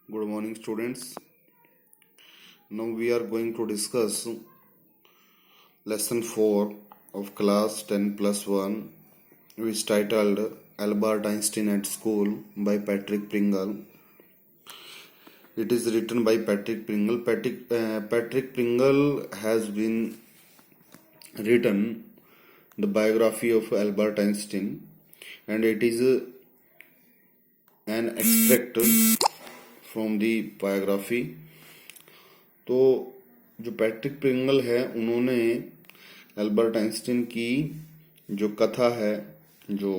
Good morning, students. Now we are going to discuss lesson 4 of class 10 plus 1, which titled Albert Einstein at School by Patrick Pringle. It is written by Patrick Pringle. Patrick Pringle has been written the biography of Albert Einstein, and it is an extract from the biography. तो जो Patrick Pringle है उन्होंने Albert Einstein की जो कथा है, जो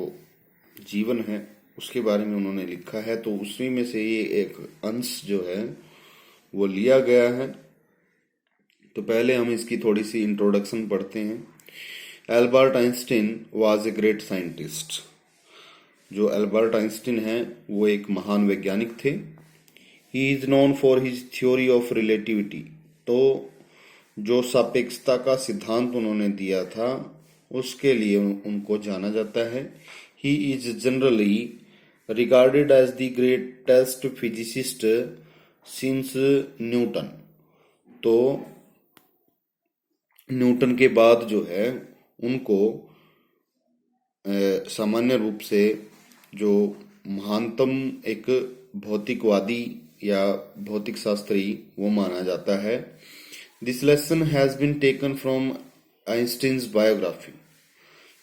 जीवन है, उसके बारे में उन्होंने लिखा है। तो उसी में से ये एक अंश जो है वो लिया गया है। तो पहले हम इसकी थोड़ी सी इंट्रोडक्शन पढ़ते हैं। Albert Einstein was a great scientist. जो एल्बर्ट आइंस्टीन है वो एक महान वैज्ञानिक थे। He is known for his theory of relativity. तो जो सापेक्षता का सिद्धांत उन्होंने दिया था उसके लिए उनको जाना जाता है। He is generally regarded as the greatest physicist since Newton. तो न्यूटन के बाद जो है उनको सामान्य रूप से जो महानतम एक भौतिकवादी या भौतिक शास्त्री वो माना जाता है। This lesson has been taken from Einstein's biography.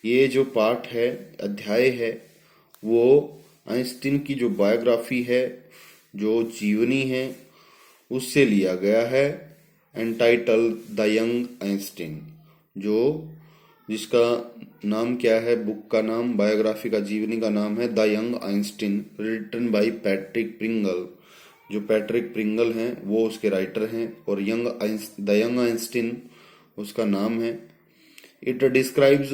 ये जो पाठ है, अध्याय है, वो आइंस्टीन की जो बायोग्राफी है, जो जीवनी है, उससे लिया गया है। एंटाइटल द यंग आइंस्टीन, जो जिसका नाम क्या है, बुक का नाम, बायोग्राफी का, जीवनी का नाम है the young Einstein, written by Patrick Pringle. जो पैट्रिक प्रिंगल हैं वो उसके राइटर हैं और द यंग आइंस्टीन उसका नाम है। It describes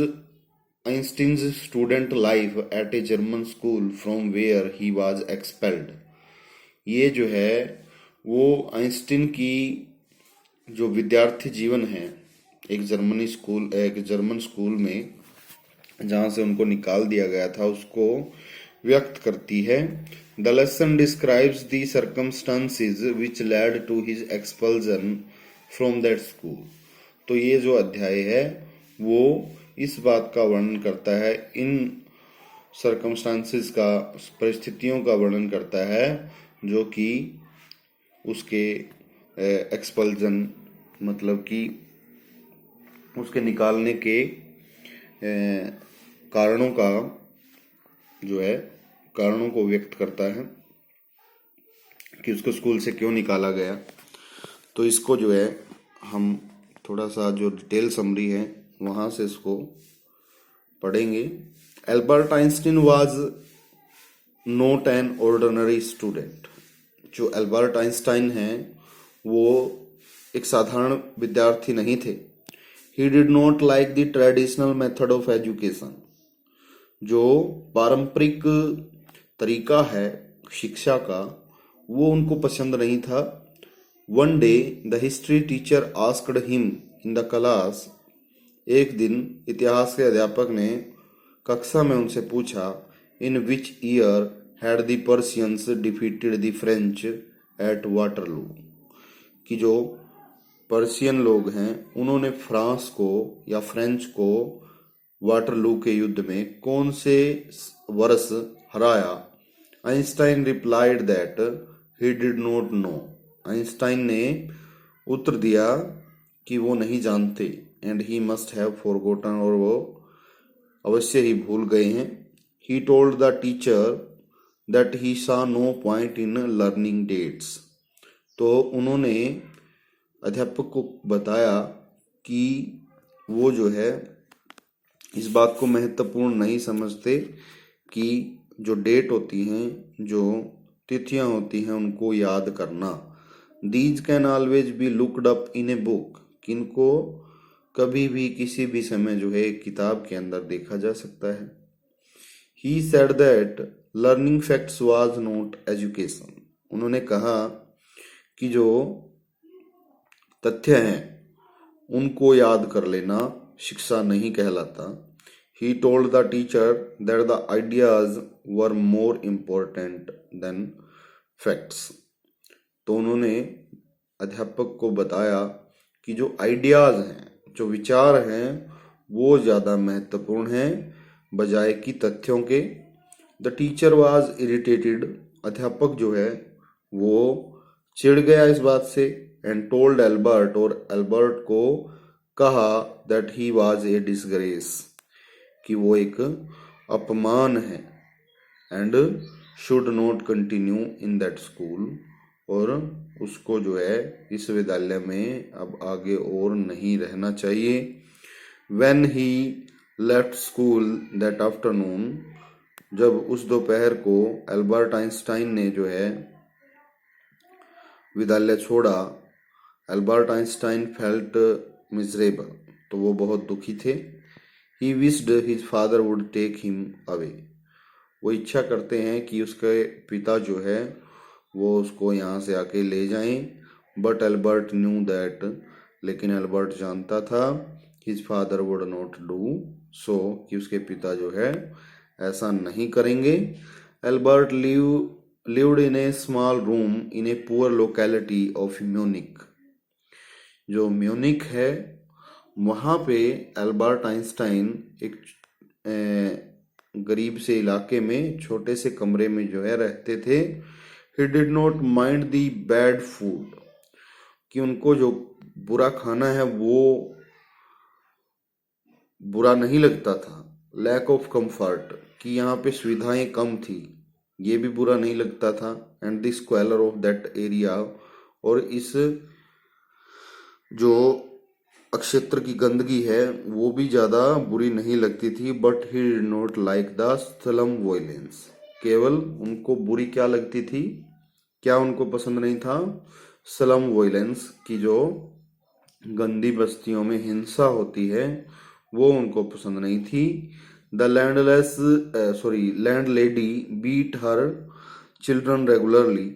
Einstein's student life at a German school from where he was expelled. ये जो है वो आइंस्टीन की जो विद्यार्थी जीवन है एक जर्मन स्कूल में जहां से उनको निकाल दिया गया था उसको व्यक्त करती है। The lesson describes the circumstances which led to his expulsion from that school. तो ये जो अध्याय है वो इस बात का वर्णन करता है, इन सर्कमस्टांसेस का, परिस्थितियों का वर्णन करता है जो कि उसके एक्सपल्जन मतलब कि उसके निकालने के कारणों का जो है, कारणों को व्यक्त करता है कि उसको स्कूल से क्यों निकाला गया। तो इसको जो है हम थोड़ा सा जो डिटेल समरी है वहां से इसको पढ़ेंगे। Albert Einstein was not an ordinary student. जो एल्बर्ट आइंस्टाइन हैं वो एक साधारण विद्यार्थी नहीं थे। He did not like the traditional method of education। जो पारंपरिक तरीका है शिक्षा का वो उनको पसंद नहीं था। One day the history teacher asked him in the class। एक दिन इतिहास के अध्यापक ने कक्षा में उनसे पूछा, In which year had the Persians defeated the French at Waterloo। कि जो पर्शियन लोग हैं उन्होंने फ्रांस को या फ्रेंच को वाटरलू के युद्ध में कौन से वर्ष हराया। Einstein replied that he did not know. Einstein ने उत्तर दिया कि वो नहीं जानते। And he must have forgotten, और वो अवश्य ही भूल गए हैं। He told the teacher that he saw no point in learning dates. तो उन्होंने अध्यापक को बताया कि वो जो है इस बात को महत्वपूर्ण नहीं समझते कि जो डेट होती हैं, जो तिथियां होती हैं, उनको याद करना। These can always be looked up in a book. किनको कभी भी किसी भी समय जो है एक किताब के अंदर देखा जा सकता है। He said that learning facts was not education. उन्होंने कहा कि जो तथ्य हैं उनको याद कर लेना शिक्षा नहीं कहलाता। ही told the teacher that the ideas were more important then facts. तो उन्होंने अध्यापक को बताया कि जो आइडियाज हैं, जो विचार हैं, वो ज़्यादा महत्वपूर्ण हैं बजाय कि तथ्यों के। द टीचर वॉज इरिटेटेड, अध्यापक जो है वो चिढ़ गया इस बात से, एंड टोल्ड एल्बर्ट, और एल्बर्ट को कहा that he was a disgrace, कि वो एक अपमान है, and should not continue in that school, और उसको जो है इस विद्यालय में अब आगे और नहीं रहना चाहिए। When he left school that afternoon, जब उस दोपहर को एल्बर्ट आइंस्टाइन ने जो है विद्यालय छोड़ा, एल्बर्ट आइंस्टाइन फेल्ट मिजरेबल, तो वो बहुत दुखी थे। He wished his father would take him away, वो इच्छा करते हैं कि उसके पिता जो है वो उसको यहाँ से आके ले जाएं। बट एल्बर्ट न्यू दैट, लेकिन एल्बर्ट जानता था, his father would not do so, कि उसके पिता जो है ऐसा नहीं करेंगे। Albert lived in a small room in a poor locality of Munich, जो म्यूनिक है वहाँ पे एल्बर्ट आइंस्टाइन एक गरीब से इलाके में छोटे से कमरे में जो है रहते थे। ही did not mind the bad food, कि उनको जो बुरा खाना है वो बुरा नहीं लगता था। लैक ऑफ कंफर्ट, कि यहाँ पे सुविधाएं कम थी, ये भी बुरा नहीं लगता था। And the squalor of that area, और इस जो क्षेत्र की गंदगी है वो भी ज़्यादा बुरी नहीं लगती थी। But he did not like the slum violence, केवल उनको बुरी क्या लगती थी, क्या उनको पसंद नहीं था, स्लम वायलेंस, की जो गंदी बस्तियों में हिंसा होती है वो उनको पसंद नहीं थी। The landlady beat her children regularly,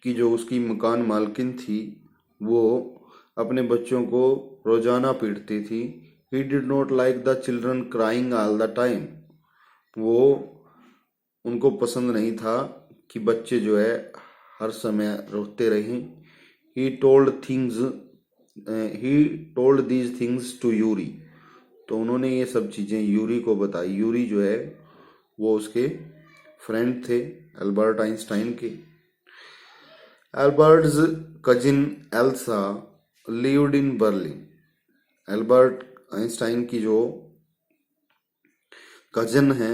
कि जो उसकी मकान मालकिन थी वो अपने बच्चों को रोजाना पीटती थी। ही did not like the children crying all the time, वो उनको पसंद नहीं था कि बच्चे जो है हर समय रोते रहें। He told these things to Yuri, तो उन्होंने ये सब चीज़ें यूरी को बताई। यूरी जो है वो उसके फ्रेंड थे एल्बर्ट आइंस्टाइन के। Albert's cousin Elsa lived in Berlin, Albert Einstein की जो कजन है,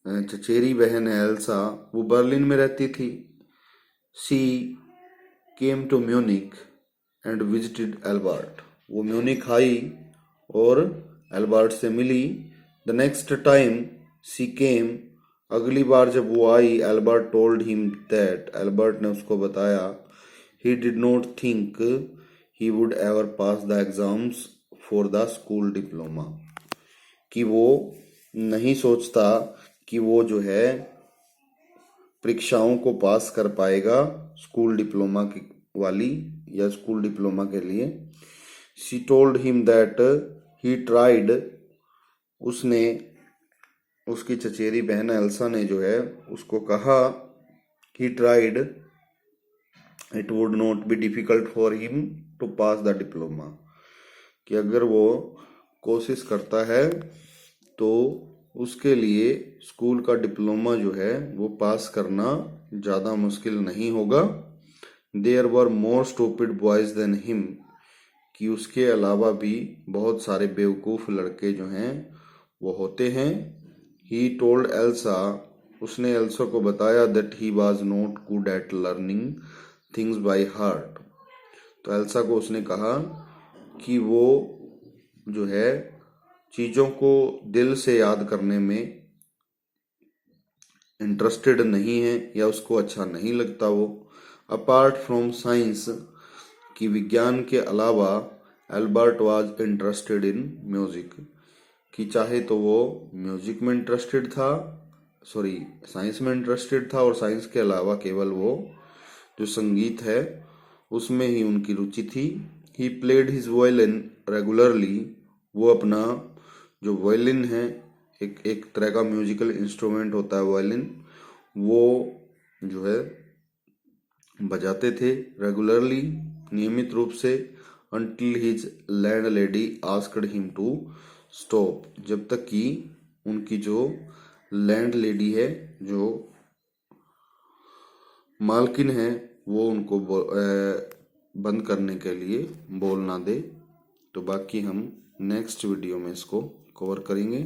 चचेरी बहन है एल्सा, वो बर्लिन में रहती थी। She came to Munich and visited Albert, वो म्यूनिक आई और एल्बर्ट से मिली। The next time she came, अगली बार जब वो आई, Albert told him that, Albert ने उसको बताया, he did not think he would ever pass the exams for the school diploma, कि वो नहीं सोचता कि वो जो है परीक्षाओं को पास कर पाएगा स्कूल डिप्लोमा की वाली, या स्कूल डिप्लोमा के लिए। She told him that he tried, उसने, उसकी चचेरी बहन एल्सा ने जो है उसको कहा, he tried it would not be difficult for him to pass the diploma, कि अगर वो कोशिश करता है तो उसके लिए स्कूल का डिप्लोमा जो है वो पास करना ज़्यादा मुश्किल नहीं होगा। There were more stupid boys than him, कि उसके अलावा भी बहुत सारे बेवकूफ़ लड़के जो हैं वो होते हैं। ही टोल्ड एल्सा, उसने एल्सा को बताया, that he was not good at learning things by heart, तो एल्सा को उसने कहा कि वो जो है चीज़ों को दिल से याद करने में इंटरेस्टेड नहीं है, या उसको अच्छा नहीं लगता वो। अपार्ट फ्रॉम साइंस, कि विज्ञान के अलावा Albert was interested in music, कि चाहे तो वो म्यूजिक में इंटरेस्टेड था, साइंस में इंटरेस्टेड था, और साइंस के अलावा केवल वो जो संगीत है उसमें ही उनकी रुचि थी। He played his violin regularly, वो अपना जो वायलिन है, एक तरह का म्यूजिकल इंस्ट्रूमेंट होता है वायलिन, वो जो है बजाते थे रेगुलरली, नियमित रूप से, until his landlady asked him to stop, जब तक कि उनकी जो लैंडलेडी है, जो मालकिन है, वो उनको बंद करने के लिए बोल ना दे। तो बाकी हम नेक्स्ट वीडियो में इसको कवर करेंगे।